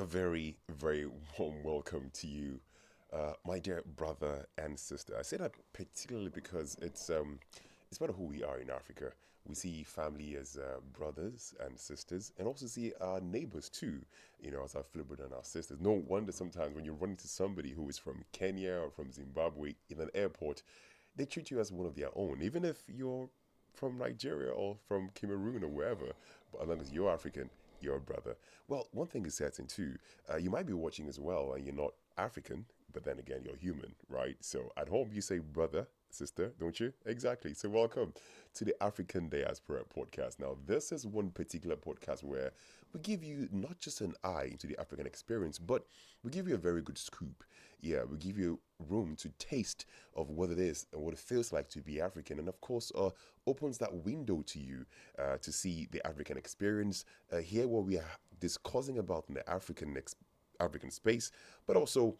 A very, very warm welcome to you, my dear brother and sister. I say that particularly because it's part of who we are in Africa. We see family as brothers and sisters, and also see our neighbors too. As our fellow brother and our sisters. No wonder sometimes when you run into somebody who is from Kenya or from Zimbabwe in an airport, they treat you as one of their own, even if you're from Nigeria or from Cameroon or wherever. But as long as you're African, you're a brother. Well, one thing is certain too. You might be watching as well, and you're not African, but then again, you're human, right? So at home, you say brother, sister, don't you? Exactly. So welcome to the African Diaspora podcast. Now, this is one particular podcast where we give you not just an eye into the African experience, but we give you a very good scoop. Yeah, we give you room to taste of what it is and what it feels like to be African. And of course, opens that window to you to see the African experience, hear what we are discussing about in the African space, but also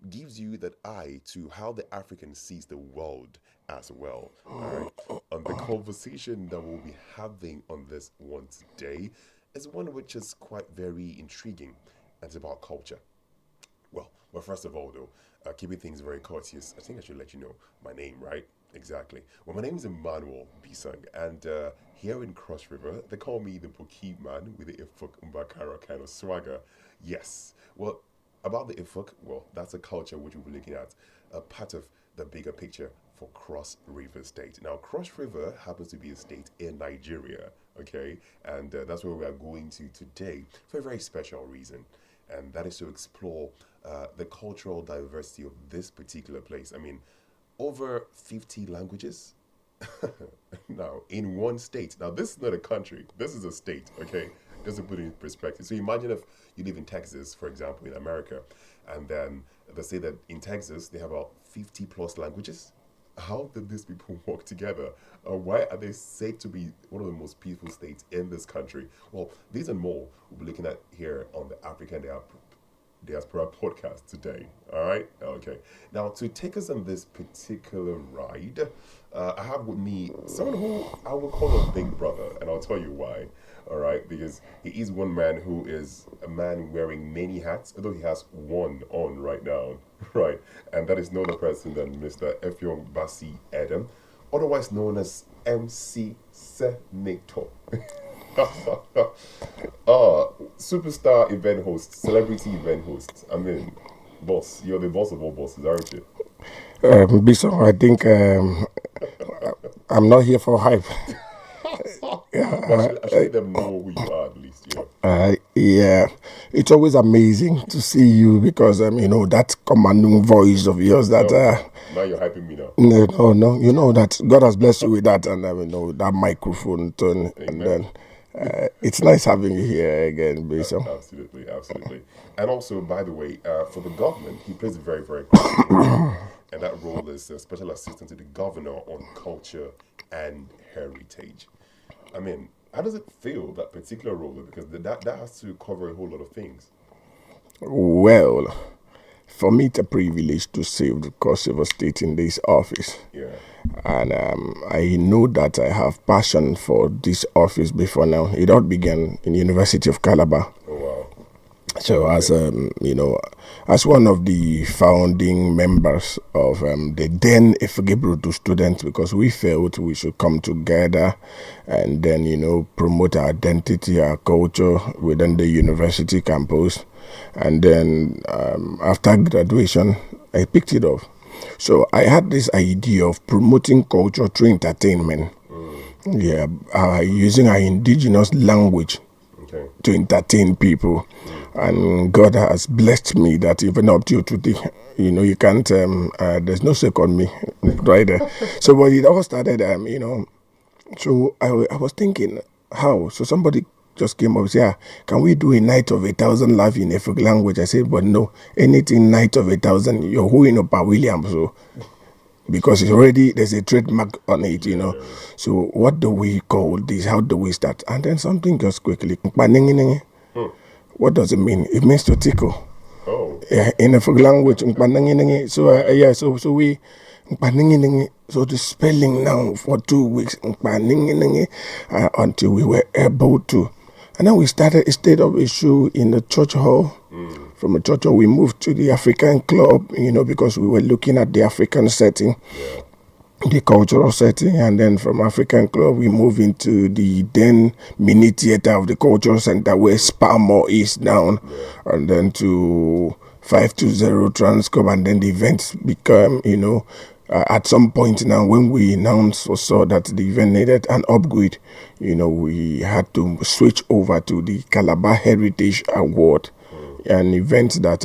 gives you that eye to how the African sees the world as well. All right. And the conversation that we'll be having on this one today is one which is quite very intriguing, and it's about culture. Well, first of all, though, keeping things very courteous, I think I should let you know my name, right? Exactly. Well, my name is Emmanuel Bisang, and here in Cross River, they call me the Boki man with the Effiong Bassey kind of swagger. Yes. Well, about the Effiong, well, that's a culture which we'll be looking at, a part of the bigger picture for Cross River State. Now, Cross River happens to be a state in Nigeria, okay? And that's where we are going to today for a very special reason, and that is to explore the cultural diversity of this particular place. I mean, over 50 languages now in one state. Now, this is not a country, this is a state, okay? Just to put it in perspective. So imagine if you live in Texas, for example, in America, and then they say that in Texas they have about 50 plus languages. How did these people work together? Why are they said to be one of the most peaceful states in this country? Well, these and more we'll be looking at here on the African Diaspora podcast today. All right? Okay. Now, to take us on this particular ride, I have with me someone who I will call a big brother, and I'll tell you why. All right? Because he is one man who is a man wearing many hats, although he has one on right now. Right? And that is no other person than Mr. Effiong Bassey Edem, otherwise known as MC Senator. Superstar event host, celebrity event host. I mean, boss, you're the boss of all bosses, aren't you? Bison, I think I'm not here for hype. I should let them know who you are at least, yeah. Yeah, it's always amazing to see you because that commanding voice of yours. That Now you're hyping me now. no, that God has blessed you with that, and that microphone tone, and then it's nice having you here again, Bison. Absolutely. And also, by the way, for the government, he plays a very, very crucial role. And that role is special assistant to the governor on culture and heritage. I mean, how does it feel, that particular role? Because that has to cover a whole lot of things. Well, for me, it's a privilege to serve the Cross River State in this office. Yeah. And I know that I have passion for this office before now. It all began in the University of Calabar. Oh, wow. So as one of the founding members of the then Effiong students, because we felt we should come together and then, promote our identity, our culture within the university campus. And then after graduation, I picked it up. So I had this idea of promoting culture through entertainment. Yeah, using our indigenous language to entertain people. And God has blessed me that even up till today, you can't, there's no second me right there. So when it all started, so I was thinking, how? So somebody just came up and said, can we do a night of 1,000 laughs in Effiong language? I said, but no, anything night of 1,000, you're holding up a William, so because it's already, there's a trademark on it, So what do we call this? How do we start? And then something just quickly. What does it mean? It means to tickle. Oh. Yeah, in Effiong language. So so we so the spelling now for 2 weeks until we were able to. And then we started instead of a show in the church hall. From a church, we moved to the African club, because we were looking at the African setting, the cultural setting. And then from African club, we moved into the then mini theater of the cultural center where Spalmore is now. And then to 520 Transcorp. And then the events become, at some point now, when we announced or saw that the event needed an upgrade, we had to switch over to the Calabar Heritage Award, an event that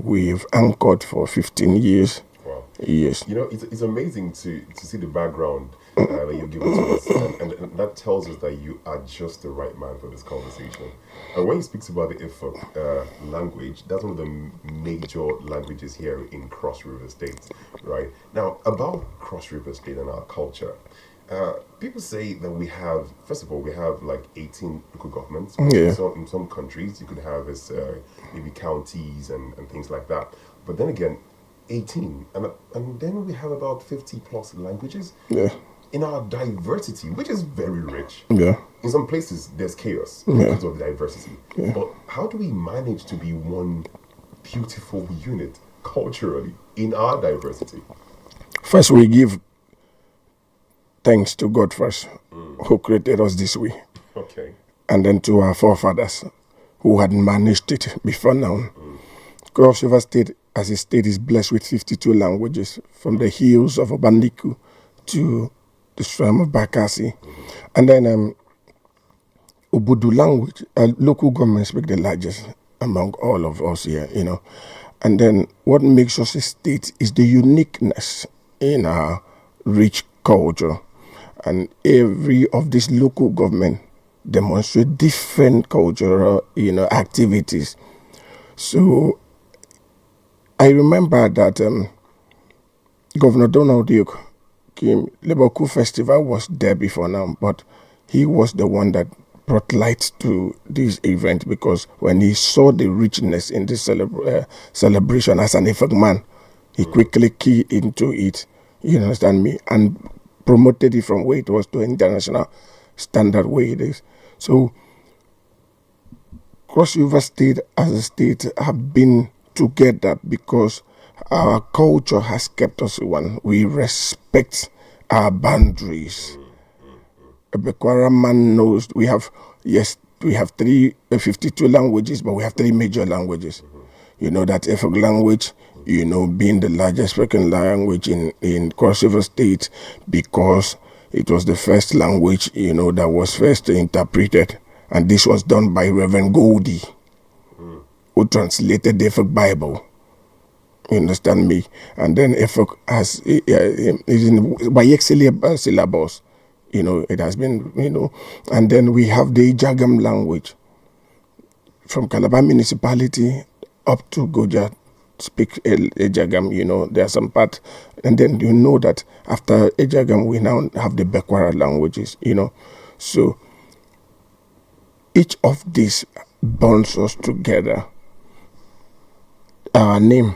we've anchored for 15 years. Wow. Yes. It's amazing to see the background that you've given to us, and that tells us that you are just the right man for this conversation. And when he speaks about the Effiong language, that's one of the major languages here in Cross River State, right? Now, about Cross River State and our culture, people say that we have, first of all, we have like 18 local governments. Yeah. So in some countries, you could have as maybe counties and things like that. But then again, 18, and then we have about 50 plus languages. Yeah. In our diversity, which is very rich. Yeah. In some places, there's chaos because of diversity. Yeah. But how do we manage to be one beautiful unit culturally in our diversity? First, we give thanks to God first, who created us this way. Okay. And then to our forefathers who had managed it before now. Cross River State, as a state, is blessed with 52 languages, from the hills of Obandiku to the Stram of Bakassi. And then Ubudu language, local government speak the largest among all of us here, And then what makes us a state is the uniqueness in our rich culture. And every of these local government demonstrate different cultural, activities. So I remember that Governor Donald Duke came. Liverpool Festival was there before now, but he was the one that brought light to this event, because when he saw the richness in this celebration as an Effiong man, he quickly keyed into it, you understand me, and promoted it from where it was to international standard where it is. So Cross River State as a state have been together because our culture has kept us one. We respect our boundaries. A Bekwara man knows we have 52 languages, but we have 3 major languages. That Effiong language, being the largest spoken language in Cross River State, because it was the first language, that was first interpreted. And this was done by Reverend Goldie, who translated the Effiong Bible. You understand me? And then Effiong is in biexiliar syllabus. It has been, and then we have the Ijagam language. From Calabar municipality up to Goja speak Ijagam, there are some parts. And then that after Ijagam, we now have the Bekwara languages, So each of these bonds us together. Our name,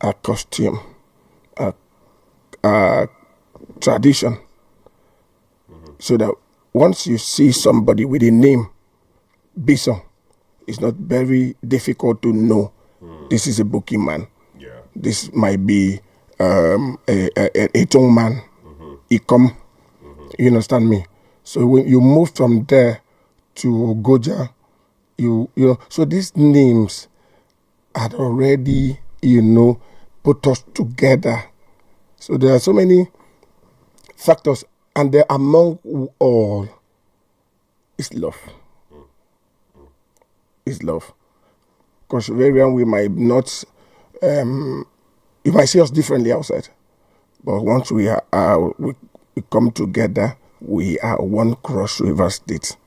our costume, our tradition. So that once you see somebody with a name, Bison, it's not very difficult to know this is a Buki man. Yeah. This might be a Tong man, Ikom. You understand me? So when you move from there to Goja, so these names had already, put us together. So there are so many factors, and there among all is love. Is love. Because we might not, you might see us differently outside, but once we come together, we are one Cross River State.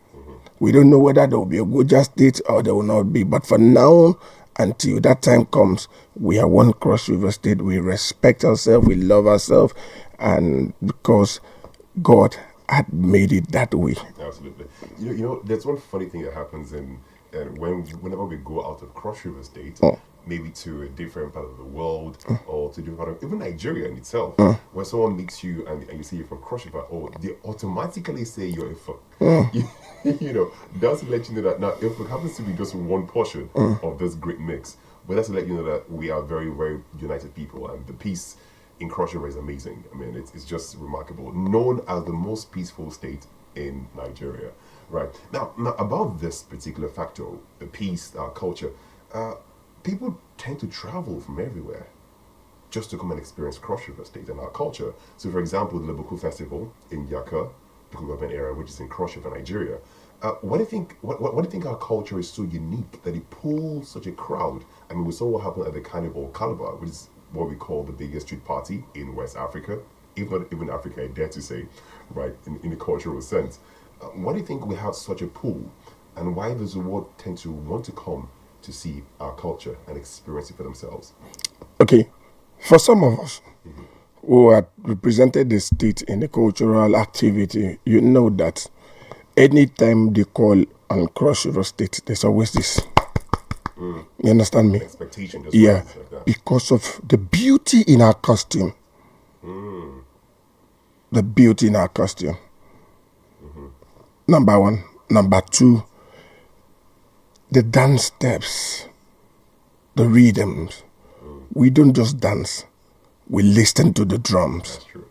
We don't know whether there will be a Goja State or there will not be, but for now, until that time comes, we are one Cross River State. We respect ourselves, we love ourselves, and because God had made it that way. Absolutely. There's one funny thing that happens in And whenever we go out of Cross River State, maybe to a different part of the world or to different part of even Nigeria in itself, when someone meets you and you say you're from Cross River, they automatically say you're Effiong. You know, that's to let you know that now Effiong happens to be just one portion of this great mix. But that's to let you know that we are very, very united people, and the peace in Cross River is amazing. I mean, it's just remarkable. Known as the most peaceful state in Nigeria. Right. Now about this particular factor, the peace, our culture, people tend to travel from everywhere just to come and experience Cross River State and our culture. So, for example, the Lebuku Festival in Yaka, the Urban area, which is in Cross River, Nigeria. What do you think? What do you think our culture is so unique that it pulls such a crowd? I mean, we saw what happened at the Carnival Calabar, which is what we call the biggest street party in West Africa, if not even Africa, I dare to say, right, in the cultural sense. Why do you think we have such a pull, and why does the world tend to want to come to see our culture and experience it for themselves? Okay, for some of us who have represented the state in the cultural activity, you know that anytime they call on Cross River State, there's always this. You understand me? Expectation. Yeah, like that. because of the beauty in our costume. The beauty in our costume. Number one. Number two, the dance steps, the rhythms. We don't just dance. We listen to the drums. That's true.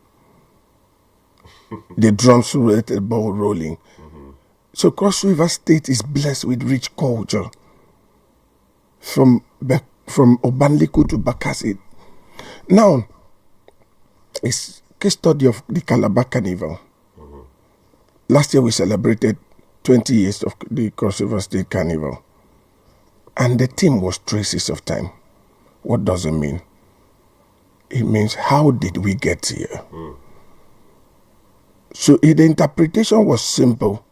The drums let the ball rolling. So Cross River State is blessed with rich culture. From Obanliku to Bakassi. Now, it's case study of the Calabar Carnival. Last year we celebrated 20 years of the Cross River State Carnival. And the theme was Traces of Time. What does it mean? It means, how did we get here? So the interpretation was simple.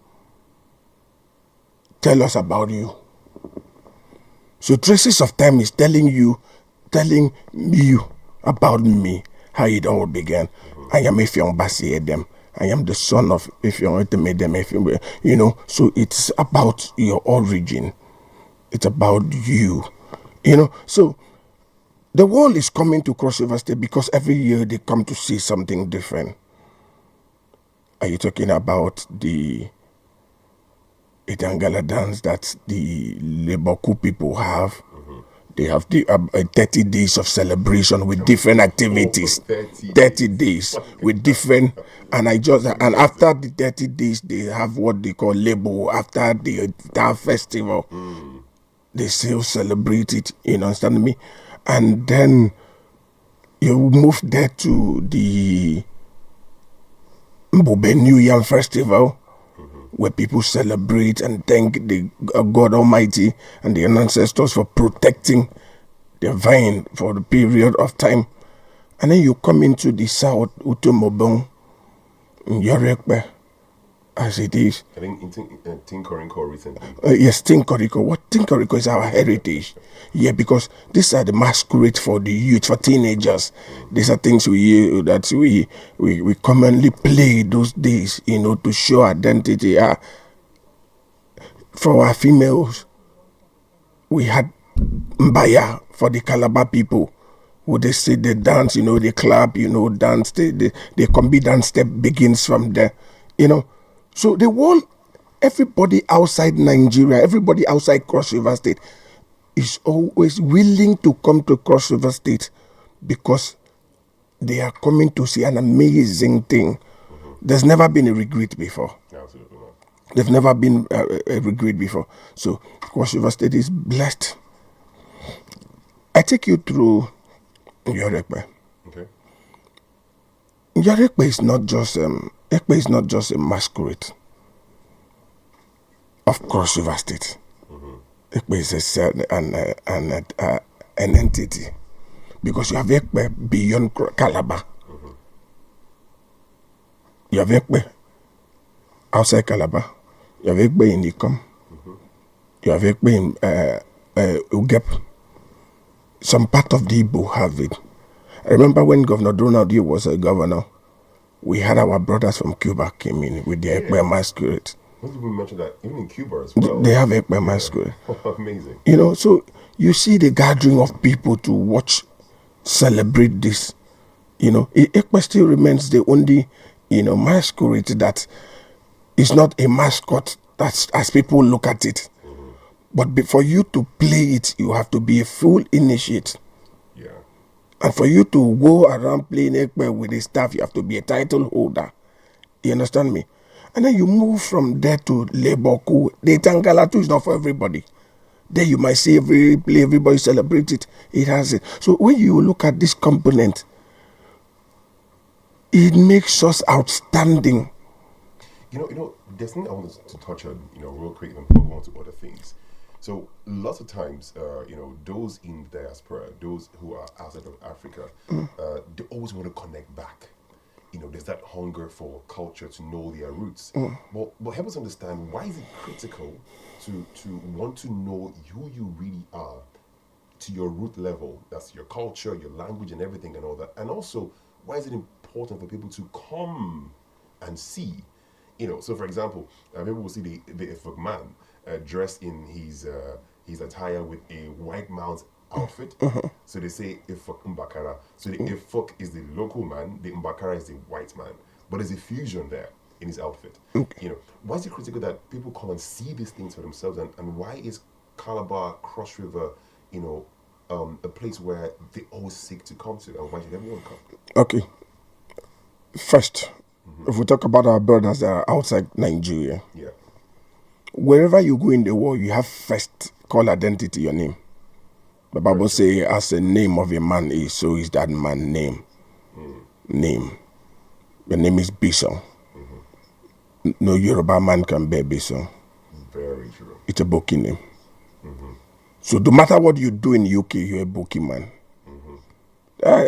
Tell us about you. So Traces of Time is telling you about me, how it all began. I am Effiong Bassey Edem. I am the son of Effiong Edem. You know, so it's about your origin. It's about you. You know, so the world is coming to Cross River State because every year they come to see something different. Are you talking about the Itangala dance that the Lebuku people have? They have the 30 days of celebration with different activities. 30 days with different, and after the 30 days, they have what they call Lebo. After the entire festival, they still celebrate it. You understand me? And then you move there to the Mbobe New Yam Festival, where people celebrate and thank the God Almighty and the ancestors for protecting their vine for the period of time. And then you come into the south, Utomobon, Yorekbe, as it is. I think in Tinkorinko recently. Yes, Tinkoriko. What Tinkoriko is our heritage. Yeah, because these are the masquerade for the youth, for teenagers. These are things we commonly play those days, you know, to show identity. For our females, we had Mbaya for the Calabar people. Who they say they dance, you know, they clap, you know, dance. The combi dance step begins from there, you know. So the world, everybody outside Nigeria, everybody outside Cross River State is always willing to come to Cross River State because they are coming to see an amazing thing. There's never been a regret before. Absolutely not. There's never been a regret before. So Cross River State is blessed. I take you through Yorekbe. Okay. Yorekbe is not just Ekpe is not just a masquerade of Cross River State. Ekpe is an entity, because you have Ekpe beyond Calabar. You have Ekpe outside Calabar. You have Ekpe in Ikom. You have Ekpe in Ugep. Some part of the Igbo have it. I remember when Governor Donald was a governor, we had our brothers from Cuba came in with their Ekpe masquerade. Most people mention that even in Cuba as well. They have Ekpe masquerade. Amazing. You know, so you see the gathering of people to watch, celebrate this. You know, Ekpe still remains the only, masquerade that is not a mascot that's as people look at it. But for you to play it, you have to be a full initiate. Yeah. And for you to go around playing Ekpe with the staff, you have to be a title holder. You understand me? And then you move from there to Leboku. The Tangalatu is not for everybody. There you might see everybody celebrate it. It has it. So when you look at this component, it makes us outstanding. There's something I wanted to touch on, real quick, and before we go on to other things. So lots of times, those in diaspora, those who are outside of Africa, they always want to connect back. There's that hunger for culture to know their roots. But help us understand, why is it critical to want to know who you really are to your root level? That's your culture, your language, and everything and all that. And also, why is it important for people to come and see? So for example, people will see the Effiong man dressed in his attire with a white mouse outfit. So they say Effiong Mbakara. So the Effiong is the local man, the Mbakara is the white man. But there's a fusion there in his outfit. Why is it critical that people come and see these things for themselves? And why is Calabar, Cross River, a place where they always seek to come to? And why should everyone come? Okay. First, if we talk about our brothers that are outside Nigeria, wherever you go in the world, you have first call identity your name. The Bible says, as the name of a man is, so is that man's name. Name. The name is Bison. No Yoruba man can bear Bison. Very true. It's a Boki name. So no matter what you do in UK, you're a Boki man.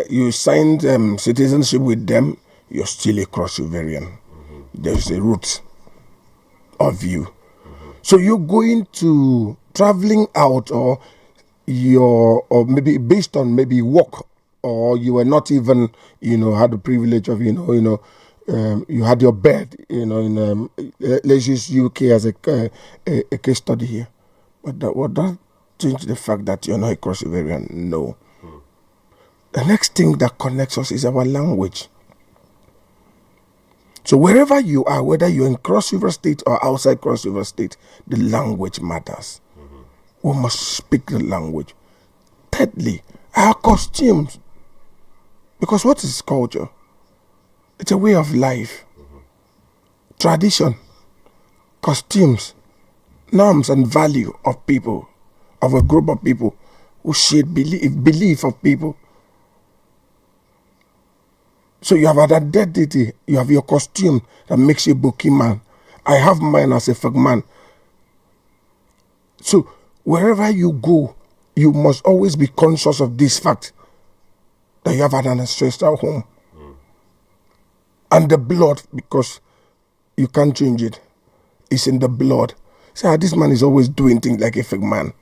You signed citizenship with them, you're still a cross-Riverian. There's a root of you. So you're going to traveling out, or maybe based on maybe work, or you were not even had the privilege of you had your bed in let's use UK as a case study here, but that would not change the fact that you're not a cross-Riverian. No. The next thing that connects us is our language. So wherever you are, whether you're in Cross River State or outside Cross River State, the language matters. We must speak the language. Thirdly, our costumes. Because what is culture? It's a way of life. Tradition, costumes, norms and value of people, of a group of people who share belief of people. So you have an identity, you have your costume that makes you a Boki man. I have mine as a Effiong man. So wherever you go, you must always be conscious of this fact that you have an ancestral home. And the blood, because you can't change it. It's in the blood. Say, this man is always doing things like a Effiong man.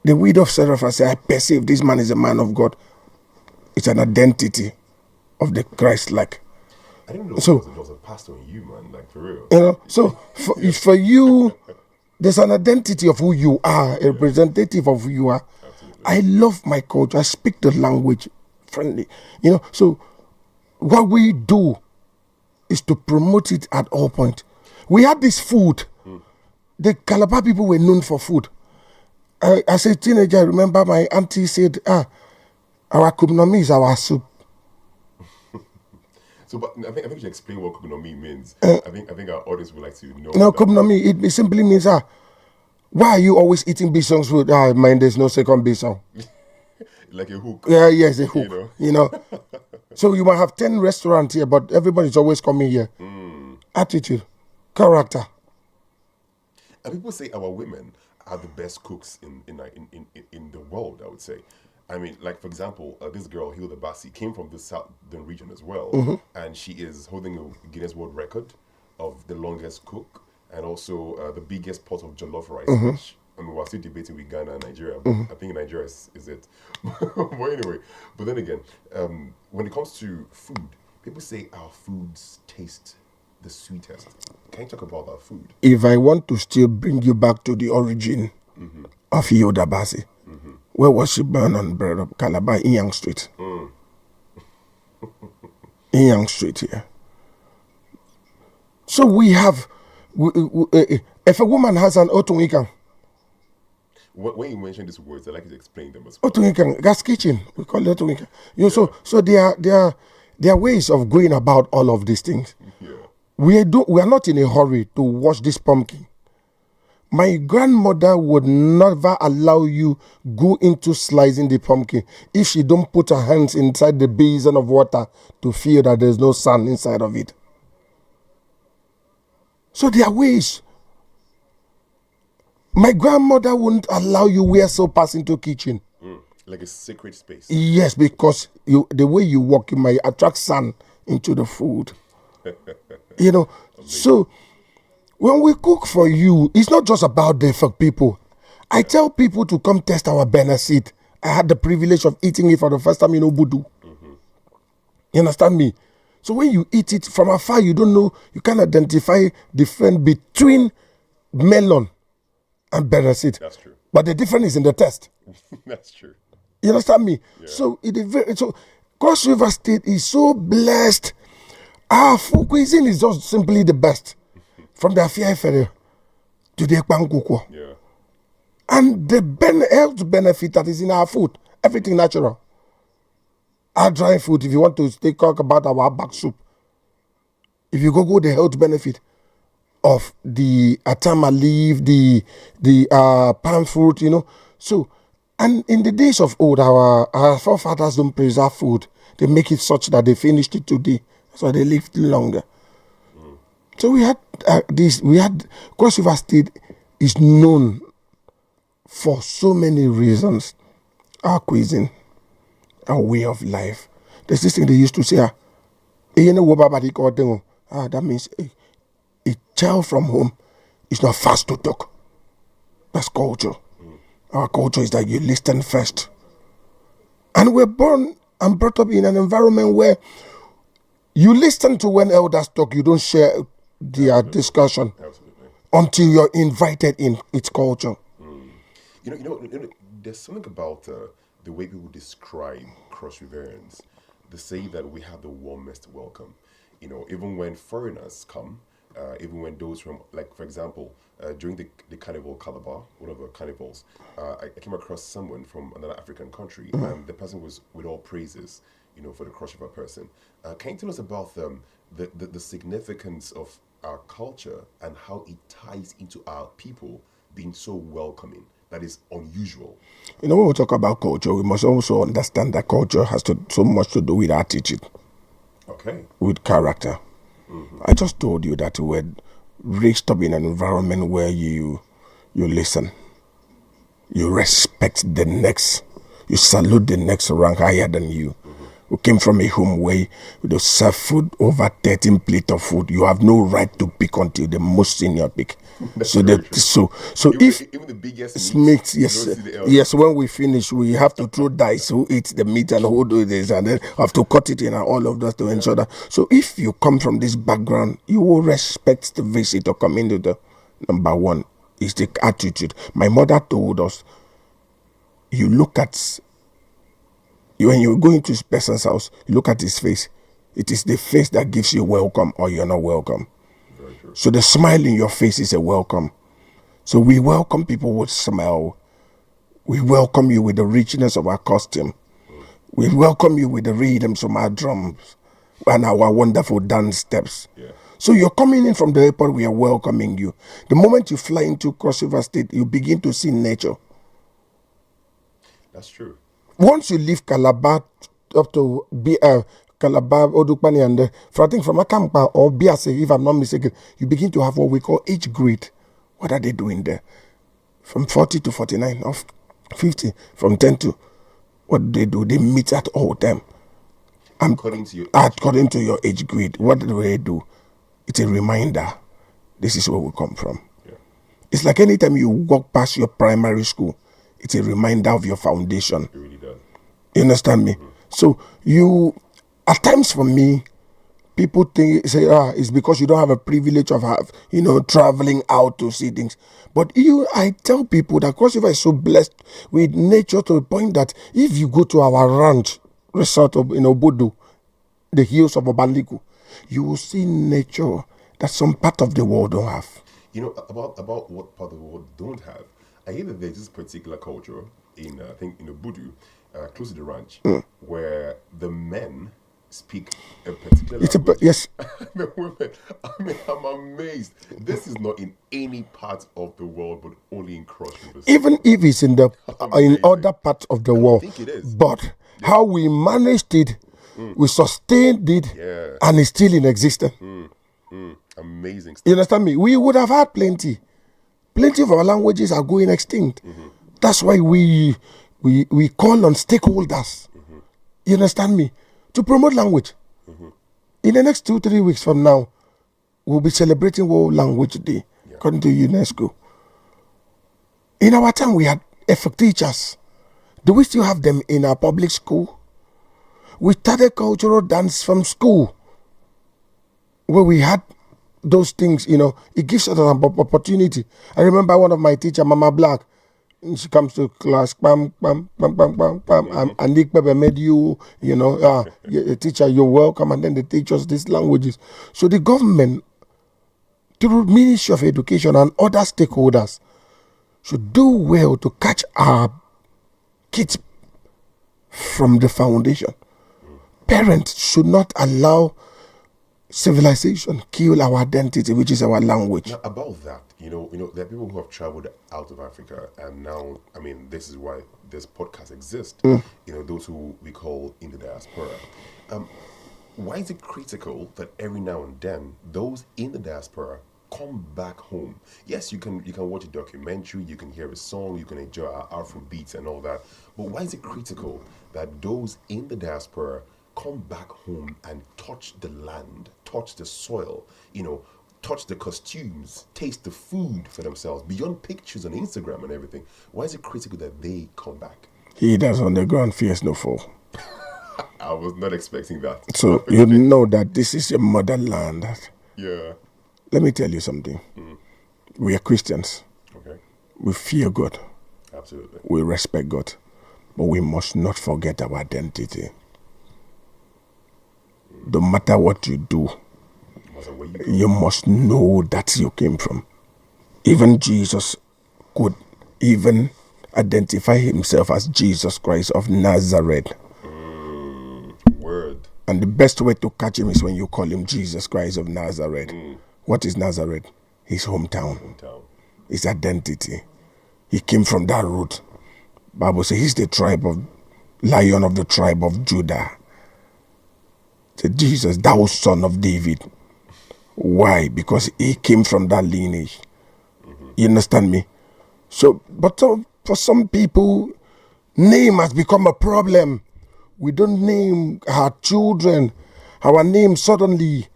The widow of Serapha said, I perceive this man is a man of God. It's an identity of the Christ-like. I didn't know there was a pastor in you, man, like for real. So for you, there's an identity of who you are, a representative of who you are. Absolutely. I love my culture. I speak the language friendly. So what we do is to promote it at all points. We had this food. The Calabar people were known for food. As a teenager, I remember my auntie said, our kubnomi is our soup. So, but I think you should explain what kubnomi means. I think our audience would like to know. No, kubnomi, it simply means, why are you always eating bison's food? Man, there's no second bison. Like a hook. Yeah, yes, a hook. So you might have 10 restaurants here, but everybody's always coming here. Attitude, character. And people say our women are the best cooks in the world, I would say. I mean, like, for example, this girl, Effiong Bassey, came from the southern region as well. And she is holding a Guinness World Record of the longest cook and also the biggest pot of jollof rice, which, we're still debating with Ghana and Nigeria. But I think Nigeria is it. But anyway, then again, when it comes to food, people say our foods taste the sweetest. Can you talk about that food? If I want to still bring you back to the origin of Effiong Bassey, where was she born on bread of Calabar in Young Street? In Young Street here. So we have, if a woman has an otungikan, When you mention these words, I like to explain them as well. otungikan, gas kitchen, we call it otungikan. So there are ways of going about all of these things. Yeah. We are not in a hurry to wash this pumpkin. My grandmother would never allow you go into slicing the pumpkin if she don't put her hands inside the basin of water to feel that there's no sand inside of it. So there are ways. My grandmother wouldn't allow you wear soap into kitchen. Like a sacred space. Yes, because the way you walk, you might attract sand into the food. So when we cook for you, it's not just about the for people. I tell people to come test our benefit. I had the privilege of eating it for the first time in Obudu. You understand me? So when you eat it from afar, you don't know, you can identify the difference between melon and benefit. That's true. But the difference is in the taste. That's true. You understand me? Yeah. So Cross River State is so blessed. Our food cuisine is just simply the best. From the Afia Ferry to the Ekpankukwo. Yeah. And the health benefit that is in our food, everything natural. Our dry food, if you want to talk about our back soup, if you go the health benefit of the atama leaf, the palm fruit, So, and in the days of old, our forefathers don't preserve food. They make it such that they finished it today. So they lived longer. So we had Cross River State is known for so many reasons. Our cuisine, our way of life. There's this thing they used to say, that means a child from home is not fast to talk. That's culture. Our culture is that you listen first. And we're born and brought up in an environment where you listen to when elders talk, you don't share their discussion. Absolutely. Until you're invited in. It's culture. You know, there's something about the way people describe Cross Riverians. They say that we have the warmest welcome. Even when foreigners come, even when those from, like, for example, during the Carnival Calabar, one of the carnivals, I came across someone from another African country, and the person was with all praises, for the Cross River person. Can you tell us about the significance of our culture and how it ties into our people being so welcoming? That is unusual. When we talk about culture, we must also understand that culture has so much to do with attitude. Okay. With character. I just told you that we were raised up in an environment where you listen, you respect the next, you salute the next rank higher than you. We came from a home where they serve food, over 13 plates of food. You have no right to pick until the most senior pick. So even the biggest meat, yes, when we finish, we have to throw dice who eats the meat and who do this, and then have to cut it in and all of that to ensure that. So if you come from this background, you will respect the visitor coming to the number one is the attitude. My mother told us, you look at when you go into this person's house, you look at his face. It is the face that gives you welcome or you're not welcome. Very true. So the smile in your face is a welcome. So we welcome people with smile. We welcome you with the richness of our costume. We welcome you with the rhythms of our drums and our wonderful dance steps. Yeah. So you're coming in from the airport, we are welcoming you. The moment you fly into Cross River State, you begin to see nature. That's true. Once you leave Calabar up to Calabar, Odukpani, and I think from Akampa or Biase, if I'm not mistaken, you begin to have what we call age grade. What are they doing there? From 40 to 49, or 50, from 10 to what they do? They meet at all time. According to your age grade, what do they do? It's a reminder. This is where we come from. Yeah. It's like anytime you walk past your primary school, it's a reminder of your foundation. It really does. You understand me? So at times for me, people say, it's because you don't have a privilege of traveling out to see things. But I tell people that Cross River is so blessed with nature to the point that if you go to our ranch resort of Obodo, the hills of Obanliku, you will see nature that some part of the world don't have. About what part of the world don't have. I hear that there's this particular culture in Obudu, close to the ranch, where the men speak a particular language. Yes. The women, I'm amazed. This is not in any part of the world, but only in Cross River. Even if it's in other parts of the world, I think it is. But how we managed it, we sustained it, and it's still in existence. Amazing stuff. You understand me? We would have had plenty of our languages are going extinct. That's why we call on stakeholders. You understand me? To promote language. In the next 2-3 weeks from now, we'll be celebrating World Language Day, according to UNESCO. In our time, we had Effiong teachers. Do we still have them in our public school? We started cultural dance from school, where we had those things, it gives us an opportunity. I remember one of my teacher, Mama Black, she comes to class, bam, bam, bam, bam, bam, bam, and Nick Bebe made you, teacher, you're welcome, and then they teach us these languages. So the government, through Ministry of Education and other stakeholders, should do well to catch our kids from the foundation. Parents should not allow civilization kill our identity, which is our language. Now, about that, there are people who have traveled out of Africa, and now, this is why this podcast exists. Those who we call in the diaspora. Why is it critical that every now and then those in the diaspora come back home? Yes, you can watch a documentary, you can hear a song, you can enjoy our Afro beats and all that. But why is it critical that those in the diaspora come back home and touch the land, touch the soil, touch the costumes, taste the food for themselves, beyond pictures on Instagram and everything? Why is it critical that they come back? He that's on the ground fears no fall. I was not expecting that. So you know that this is a motherland. Yeah. Let me tell you something. We are Christians. Okay. We fear God. Absolutely. We respect God. But we must not forget our identity. No matter what you do, you must know that you came from. Even Jesus could even identify himself as Jesus Christ of Nazareth. Word. And the best way to catch him is when you call him Jesus Christ of Nazareth. What is Nazareth? His hometown. His identity. He came from that root. Bible says he's the lion of the tribe of Judah. Said Jesus, thou son of David. Why? Because he came from that lineage. You understand me? So, but for some people, name has become a problem. We don't name our children. Our name suddenly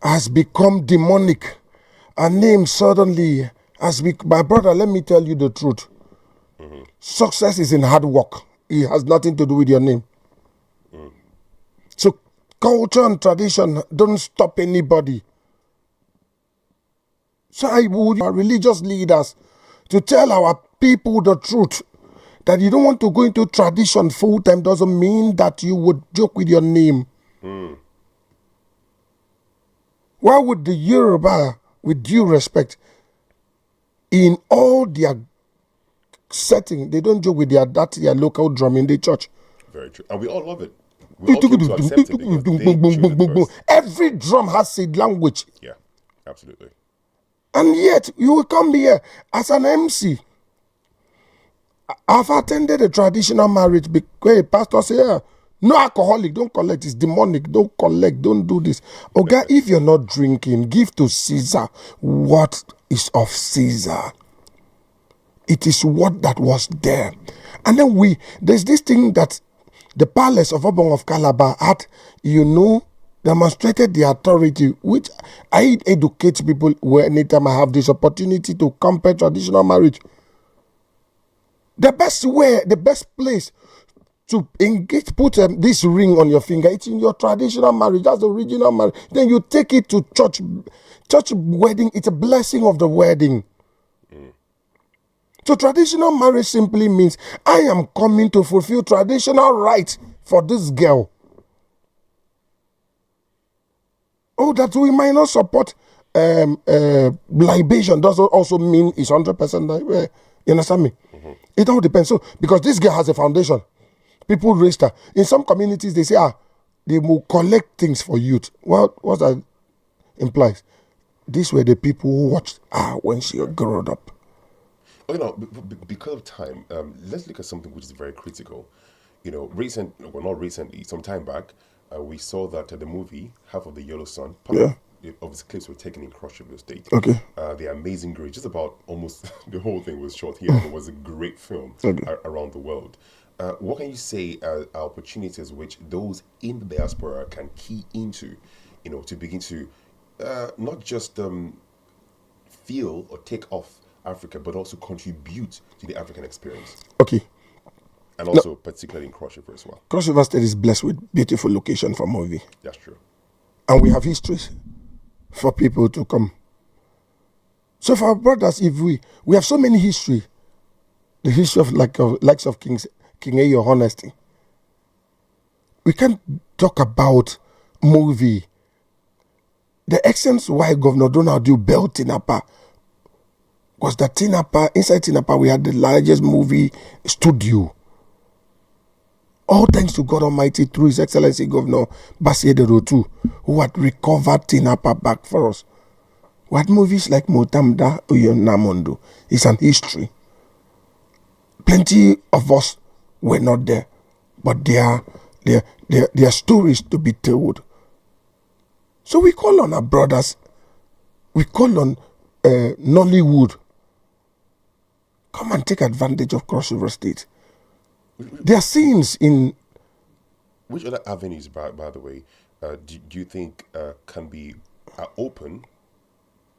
has become demonic. Our name suddenly has become... My brother, let me tell you the truth. Success is in hard work. It has nothing to do with your name. So culture and tradition don't stop anybody. So I would our religious leaders to tell our people the truth, that you don't want to go into tradition full time doesn't mean that you would joke with your name. Why would the Yoruba, with due respect, in all their setting, they don't joke with their local drum in the church? Very true. And we all love it. We all came to accept it because they chose it first. Every drum has a language. Yeah, absolutely. And yet, you will come here as an MC. I've attended a traditional marriage because a pastor said, no alcoholic, don't collect, it's demonic, don't collect, don't do this. Okay, if you're not drinking, give to Caesar what is of Caesar. It is what that was there. And then there's this thing that the palace of Obong of Calabar had, demonstrated the authority, which I educate people anytime I have this opportunity to compare traditional marriage. The best place to engage, put this ring on your finger. It's in your traditional marriage. That's the original marriage. Then you take it to church. Church wedding, it's a blessing of the wedding. So traditional marriage simply means I am coming to fulfill traditional rights for this girl. Oh, that we might not support libation doesn't also mean it's 100%. You understand me? It all depends. So, because this girl has a foundation, people raised her. In some communities, they say, they will collect things for youth. Well, what that implies? These were the people who watched her when she grew up. Because of time, let's look at something which is very critical. Not recently, some time back, we saw that the movie, Half of the Yellow Sun, of its clips were taken in Cross River State. Okay. The Amazing Grace, just about almost the whole thing was shot here, and it was a great film around the world. What can you say are opportunities which those in the diaspora can key into, to begin to not just feel or take off Africa, but also contribute to the African experience? Okay. And also, particularly in Cross River as well. Cross River State is blessed with beautiful location for movie. That's true. And we have histories for people to come. So for our brothers, if we have so many history, the history of likes of King Ayo, honesty. We can't talk about movie. The essence why Governor Donald Duke built Tinapa was that inside Tinapa we had the largest movie studio. All thanks to God Almighty through His Excellency Governor Bassey Edem, who had recovered Tinapa back for us. We had movies like Motamda Uyonamondo. It's an history. Plenty of us were not there, but there are stories to be told. So we call on our brothers. We call on Nollywood. Come and take advantage of Cross River State. There are scenes in... Which other avenues, by the way, do you think can be open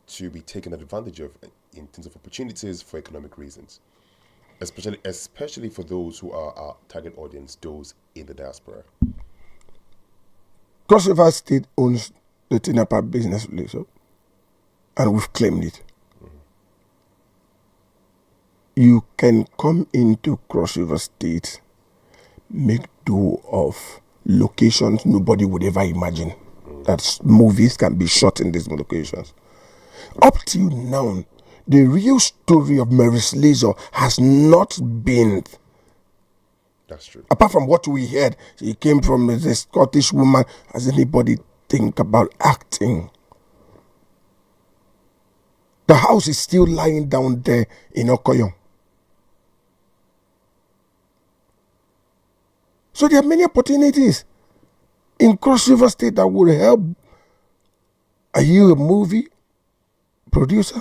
to be taken advantage of in terms of opportunities for economic reasons? Especially for those who are our target audience, those in the diaspora. Cross River State owns the Tinapa business relationship, and we've claimed it. You can come into Cross River State, make do of locations nobody would ever imagine that movies can be shot in these locations. Up till now, the real story of Maurice Laser has not been. That's true. Apart from what we heard, she came from the Scottish woman. Has anybody think about acting? The house is still lying down there in Okoyom. So there are many opportunities in Cross River State that would help. Are you a movie producer?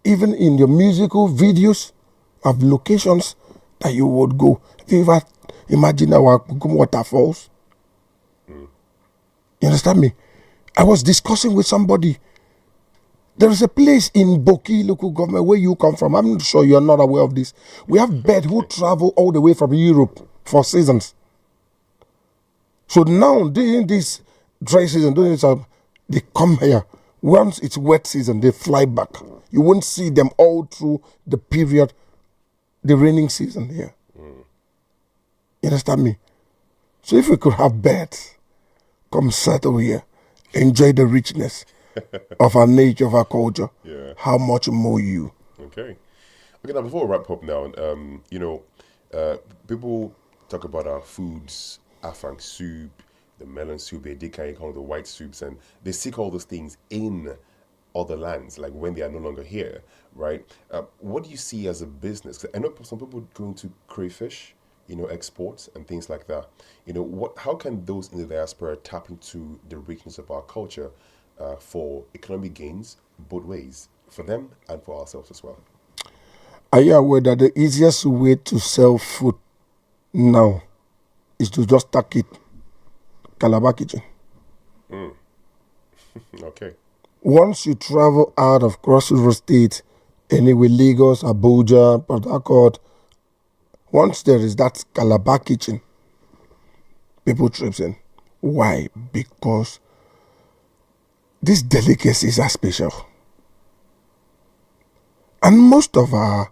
Even in your musical videos of locations that you would go. Have you ever imagined our waterfalls? You understand me? I was discussing with somebody. There is a place in Boki local government where you come from. I'm sure you're not aware of this. We have birds who travel all the way from Europe for seasons. So now, during this dry season, they come here. Once it's wet season, they fly back. You won't see them all through the period, the raining season here. You understand me? So if we could have birds come settle here, enjoy the richness of our nature, of our culture, how much more you? Okay, now before we wrap up now, people talk about our foods, afang soup, the melon soup, they call the white soups, and they seek all those things in other lands, like when they are no longer here, right? What do you see as a business? 'Cause I know some people go into crayfish, exports and things like that. How can those in the diaspora tap into the richness of our culture for economic gains both ways, for them and for ourselves as well? Are you aware that the easiest way to sell food now is to just tack it Calabar kitchen? Okay. Once you travel out of Cross River State, anyway, Lagos, Abuja, Port Harcourt, Once there is that Calabar kitchen, people trips in. Why? Because these delicacies are special. And most of our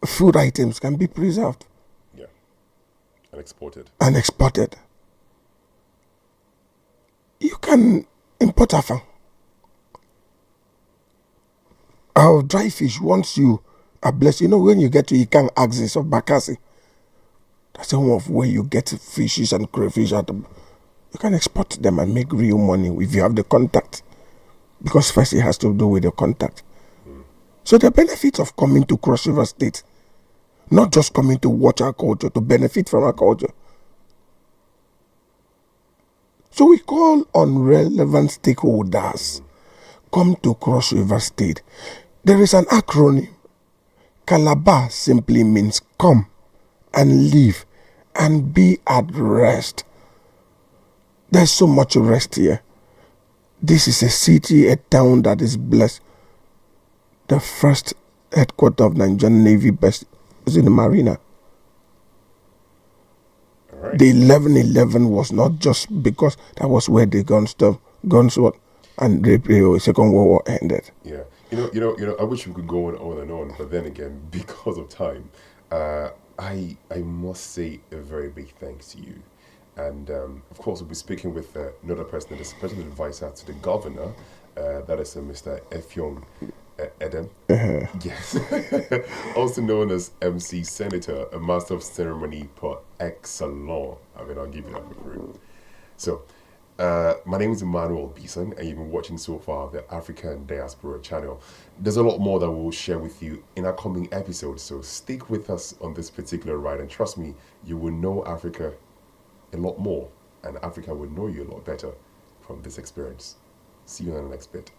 food items can be preserved. Yeah. And exported. And exported. You can import afang. Our dry fish, once you are blessed, when you get to Ikan axis of Bakassi, that's the one of where you get fishes and crayfish out. You can export them and make real money if you have the contact. Because first it has to do with the contact. So the benefits of coming to Cross River State, not just coming to watch our culture, to benefit from our culture. So we call on relevant stakeholders, come to Cross River State. There is an acronym. Calabar simply means come and live and be at rest. There's so much rest here. This is a city, a town that is blessed. The first headquarters of Nigerian Navy base is in the Marina. Right. The 1111 was not just because that was where the guns and the Second World War ended. Yeah. I wish we could go on and on, but then again, because of time, I must say a very big thanks to you. And of course, we'll be speaking with another person that is special advisor to the governor, that is Mr. Effiong Edem. Yes. Also known as MC Senator, a master of ceremony par excellence. I'll give you that for free. So, my name is Emmanuel Beeson, and you've been watching so far the African Diaspora channel. There's a lot more that we'll share with you in our coming episodes, so stick with us on this particular ride, and trust me, you will know Africa a lot more, and Africa will know you a lot better from this experience. See you in the next bit.